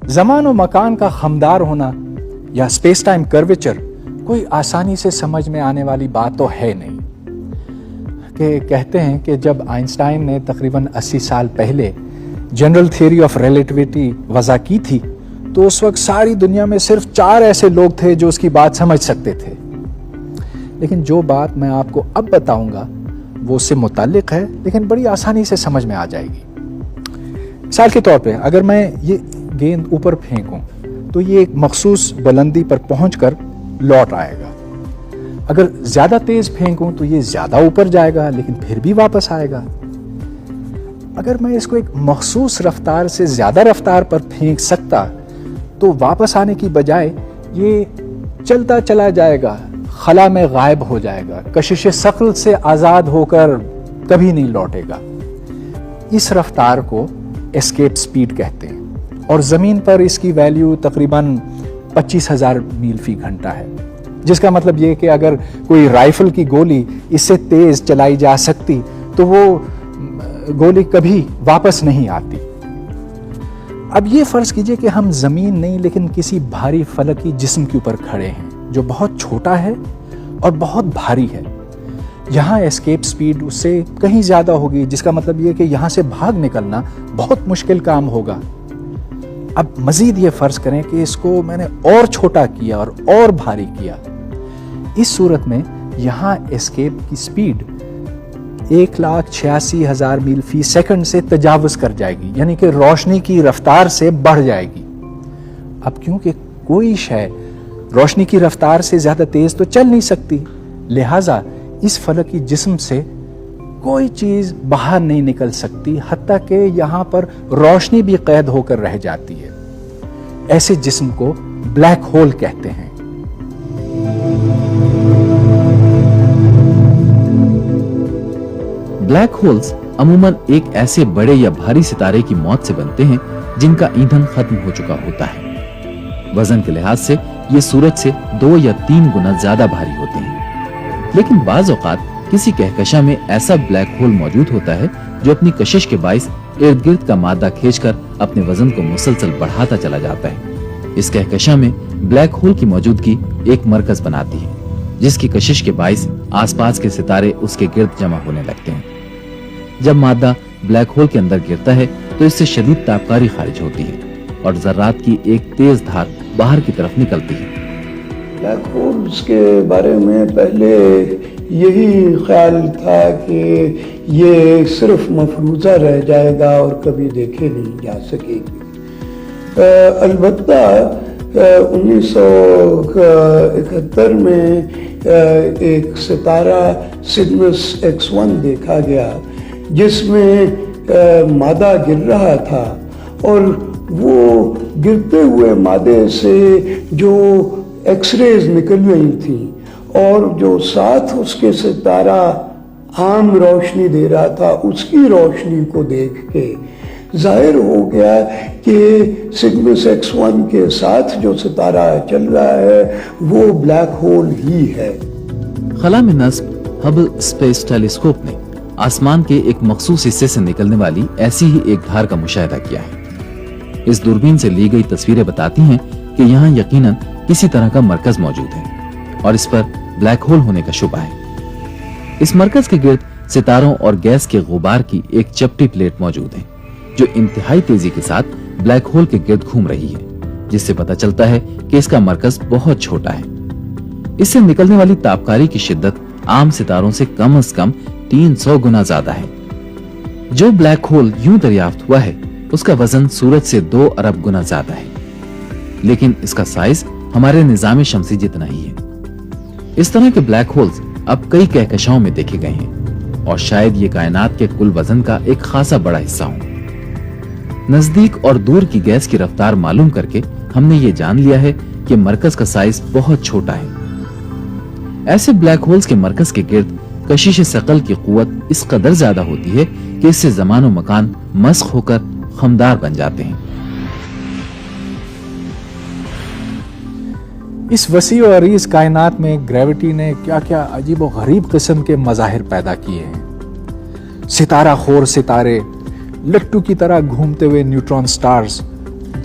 زمان و مکان کا خمدار ہونا یا اسپیس ٹائم کرویچر کوئی آسانی سے سمجھ میں آنے والی بات تو ہے نہیں. کہ کہتے ہیں کہ جب آئنسٹائن نے تقریباً 80 سال پہلے جنرل تھیوری آف ریلیٹیوٹی وضع کی تھی تو اس وقت ساری دنیا میں صرف 4 ایسے لوگ تھے جو اس کی بات سمجھ سکتے تھے. لیکن جو بات میں آپ کو اب بتاؤں گا وہ اس سے متعلق ہے لیکن بڑی آسانی سے سمجھ میں آ جائے گی. مثال کے طور پہ اگر میں یہ گیند اوپر پھینکوں تو یہ ایک مخصوص بلندی پر پہنچ کر لوٹ آئے گا. اگر زیادہ تیز پھینکوں تو یہ زیادہ اوپر جائے گا لیکن پھر بھی واپس آئے گا. اگر میں اس کو ایک مخصوص رفتار سے زیادہ رفتار پر پھینک سکتا تو واپس آنے کی بجائے یہ چلتا چلا جائے گا, خلا میں غائب ہو جائے گا, کشش ثقل سے آزاد ہو کر کبھی نہیں لوٹے گا. اس رفتار کو اسکیپ سپیڈ کہتے ہیں اور زمین پر اس کی ویلیو تقریباً 25,000 میل فی گھنٹہ ہے, جس کا مطلب یہ کہ اگر کوئی رائفل کی گولی اس سے تیز چلائی جا سکتی تو وہ گولی کبھی واپس نہیں آتی. اب یہ فرض کیجئے کہ ہم زمین نہیں لیکن کسی بھاری فلکی جسم کے اوپر کھڑے ہیں جو بہت چھوٹا ہے اور بہت بھاری ہے. یہاں اسکیپ سپیڈ اس سے کہیں زیادہ ہوگی, جس کا مطلب یہ کہ یہاں سے بھاگ نکلنا بہت مشکل کام ہوگا. اب مزید یہ فرض کریں کہ اس کو میں نے اور چھوٹا کیا اور بھاری کیا. اس صورت میں یہاں اسکیپ کی سپیڈ 1,86,000 میل فی سیکنڈ سے تجاوز کر جائے گی, یعنی کہ روشنی کی رفتار سے بڑھ جائے گی. اب کیونکہ کوئی شے روشنی کی رفتار سے زیادہ تیز تو چل نہیں سکتی, لہٰذا اس فلکی جسم سے کوئی چیز باہر نہیں نکل سکتی حتیٰ کہ یہاں پر روشنی بھی قید ہو کر رہ جاتی ہے. ایسے جسم کو بلیک ہول کہتے ہیں. بلیک ہولز عموماً ایک ایسے بڑے یا بھاری ستارے کی موت سے بنتے ہیں جن کا ایندھن ختم ہو چکا ہوتا ہے. وزن کے لحاظ سے یہ سورج سے 2 یا 3 گنا زیادہ بھاری ہوتے ہیں. لیکن بعض اوقات کسی کہکشاں میں ایسا بلیک ہول موجود ہوتا ہے جو اپنی کشش کے باعث ارد گرد کا مادہ کھینچ کر اپنے وزن کو مسلسل بڑھاتا چلا جاتا ہے. اس کہکشاں میں بلیک ہول کی موجودگی ایک مرکز بناتی ہے جس کی کشش کے باعث آس پاس کے ستارے اس کے گرد جمع ہونے لگتے ہیں. جب مادہ بلیک ہول کے اندر گرتا ہے تو اس سے شدید تابکاری خارج ہوتی ہے اور ذرات کی ایک تیز دھار باہر کی طرف نکلتی ہے. بلیک ہولز کے بارے میں پہلے یہی خیال تھا کہ یہ صرف مفروضہ رہ جائے گا اور کبھی دیکھے نہیں جا سکے گی. البتہ 1971 میں ایک ستارہ سگنس X1 دیکھا گیا جس میں مادہ گر رہا تھا اور وہ گرتے ہوئے مادے سے جو ایکس ریز نکل رہی تھیں اور جو ساتھ اس کے ستارہ عام روشنی دے رہا تھا اس کی روشنی کو دیکھ کے ظاہر ہو گیا کہ سگنس X1 کے ساتھ جو ستارہ چل رہا ہے وہ بلیک ہول ہی ہے. خلا میں نصب ہبل اسپیس ٹیلیسکوپ نے آسمان کے ایک مخصوص حصے سے نکلنے والی ایسی ہی ایک دھار کا مشاہدہ کیا ہے. اس دوربین سے لی گئی تصویریں بتاتی ہیں کہ یہاں یقیناً کسی طرح کا مرکز موجود ہے اور اس پر بلیک ہول ہونے کا شبہ ہے. اس مرکز کے گرد ستاروں اور گیس کے غبار کی ایک چپٹی پلیٹ موجود ہے جو انتہائی تیزی کے ساتھ بلیک ہول کے گرد گھوم رہی ہے, جس سے پتہ چلتا ہے کہ اس کا مرکز بہت چھوٹا ہے. اس سے نکلنے والی تابکاری کی شدت عام ستاروں سے کم از کم 300 گنا زیادہ ہے. جو بلیک ہول یوں دریافت ہوا ہے اس کا وزن سورج سے 2 ارب گنا زیادہ ہے, لیکن اس کا سائز ہمارے نظام شمسی جتنا ہی ہے. اس طرح کے بلیک ہولز اب کئی کہکشاؤں میں دیکھے گئے ہیں اور شاید یہ کائنات کے کل وزن کا ایک خاصا بڑا حصہ ہوں. نزدیک اور دور کی گیس کی رفتار معلوم کر کے ہم نے یہ جان لیا ہے کہ مرکز کا سائز بہت چھوٹا ہے. ایسے بلیک ہولز کے مرکز کے گرد کشش ثقل کی قوت اس قدر زیادہ ہوتی ہے کہ اس سے زمان و مکان مسخ ہو کر خمدار بن جاتے ہیں. اس وسیع و عریض کائنات میں گریوٹی نے کیا کیا عجیب و غریب قسم کے مظاہر پیدا کیے ہیں. ستارہ خور ستارے, لٹو کی طرح گھومتے ہوئے نیوٹران سٹارز,